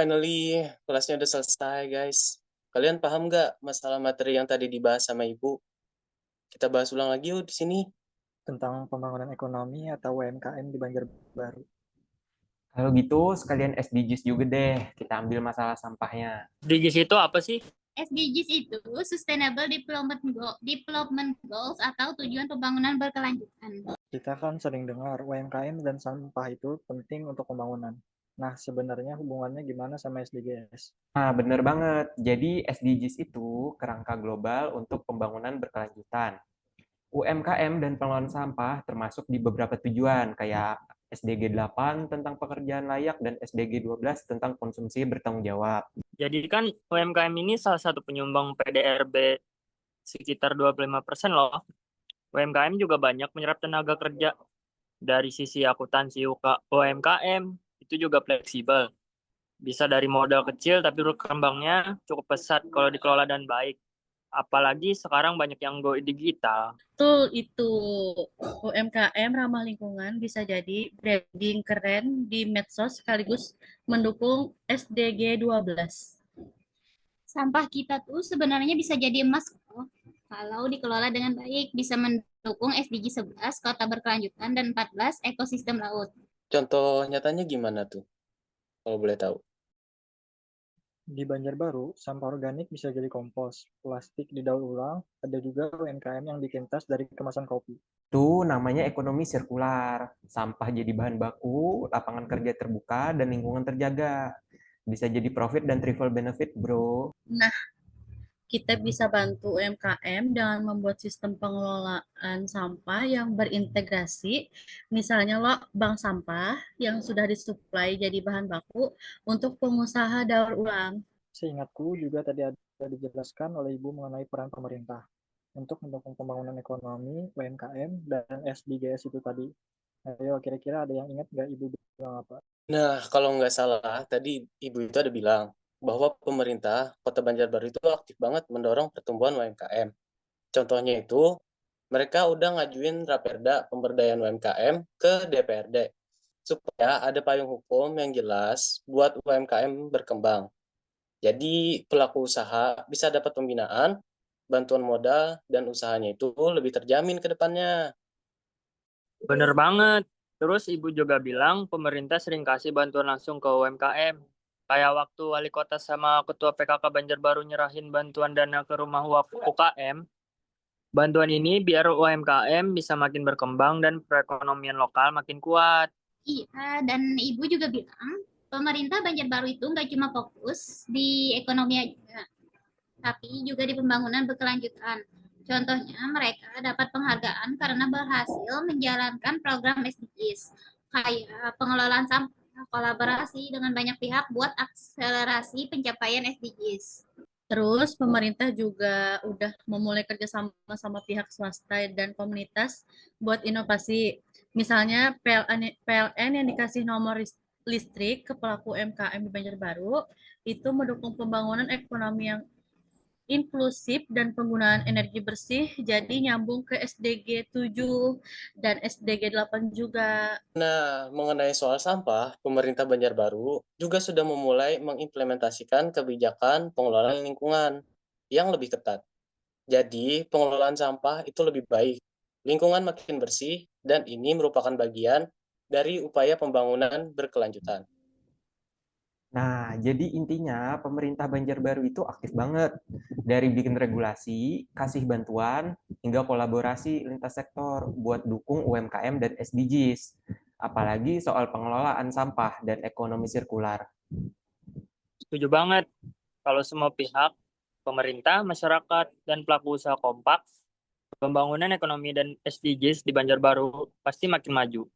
finally kelasnya udah selesai, guys. Kalian paham nggak masalah materi yang tadi dibahas sama Ibu? Kita bahas ulang lagi yuk di sini. Tentang pembangunan ekonomi atau UMKM di Banjarbaru. Kalau gitu sekalian SDGs juga deh, kita ambil masalah sampahnya. SDGs itu apa sih? SDGs itu Sustainable Development Goals atau tujuan pembangunan berkelanjutan. Kita kan sering dengar UMKM dan sampah itu penting untuk pembangunan. Nah, sebenarnya hubungannya gimana sama SDGs? Nah, bener banget. Jadi SDGs itu kerangka global untuk pembangunan berkelanjutan. UMKM dan pengelolaan sampah termasuk di beberapa tujuan kayak SDG 8 tentang pekerjaan layak dan SDG 12 tentang konsumsi bertanggung jawab. Jadi kan UMKM ini salah satu penyumbang PDRB sekitar 25% loh. UMKM juga banyak menyerap tenaga kerja. Dari sisi akuntansi UMKM itu juga fleksibel. Bisa dari modal kecil tapi berkembangnya cukup pesat kalau dikelola dan baik. Apalagi sekarang banyak yang go digital. Betul itu. UMKM ramah lingkungan bisa jadi branding keren di medsos sekaligus mendukung SDG 12. Sampah kita tuh sebenarnya bisa jadi emas kalau dikelola dengan baik, bisa mendukung SDG 11 kota berkelanjutan dan 14 ekosistem laut. Contoh nyatanya gimana tuh? Kalau boleh tahu. Di Banjarbaru, sampah organik bisa jadi kompos, plastik didaur ulang, ada juga UMKM yang bikin tas dari kemasan kopi. Itu namanya ekonomi sirkular. Sampah jadi bahan baku, lapangan kerja terbuka, dan lingkungan terjaga. Bisa jadi profit dan triple benefit, bro. Nah, kita bisa bantu UMKM dengan membuat sistem pengelolaan sampah yang berintegrasi, misalnya lo bank sampah yang sudah disuplai jadi bahan baku untuk pengusaha daur ulang. Seingatku juga tadi ada dijelaskan oleh Ibu mengenai peran pemerintah untuk mendukung pembangunan ekonomi, UMKM, dan SDGs itu tadi. Ayo, kira-kira ada yang ingat nggak Ibu bilang apa? Nah, kalau nggak salah, tadi Ibu itu ada bilang bahwa pemerintah Kota Banjarbaru itu aktif banget mendorong pertumbuhan UMKM. Contohnya itu, mereka udah ngajuin Raperda pemberdayaan UMKM ke DPRD supaya ada payung hukum yang jelas buat UMKM berkembang. Jadi pelaku usaha bisa dapat pembinaan, bantuan modal, dan usahanya itu lebih terjamin ke depannya. Bener banget. Terus Ibu juga bilang pemerintah sering kasih bantuan langsung ke UMKM. Kayak waktu wali kota sama ketua PKK Banjarbaru nyerahin bantuan dana ke rumah UKM. Bantuan ini biar UMKM bisa makin berkembang dan perekonomian lokal makin kuat. Iya, dan Ibu juga bilang pemerintah Banjarbaru itu nggak cuma fokus di ekonomi aja, tapi juga di pembangunan berkelanjutan. Contohnya, mereka dapat penghargaan karena berhasil menjalankan program SDGs, kayak pengelolaan sampah, kolaborasi dengan banyak pihak buat akselerasi pencapaian SDGs. Terus pemerintah juga udah memulai kerjasama sama pihak swasta dan komunitas buat inovasi. Misalnya PLN yang dikasih nomor listrik ke pelaku UMKM di Banjarbaru itu mendukung pembangunan ekonomi yang inklusif dan penggunaan energi bersih, jadi nyambung ke SDG 7 dan SDG 8 juga. Nah, mengenai soal sampah, pemerintah Banjarbaru juga sudah memulai mengimplementasikan kebijakan pengelolaan lingkungan yang lebih ketat. Jadi, pengelolaan sampah itu lebih baik, lingkungan makin bersih, dan ini merupakan bagian dari upaya pembangunan berkelanjutan. Nah, jadi intinya pemerintah Banjarbaru itu aktif banget. Dari bikin regulasi, kasih bantuan, hingga kolaborasi lintas sektor buat dukung UMKM dan SDGs. Apalagi soal pengelolaan sampah dan ekonomi sirkular. Setuju banget. Kalau semua pihak, pemerintah, masyarakat, dan pelaku usaha kompak, pembangunan ekonomi dan SDGs di Banjarbaru pasti makin maju.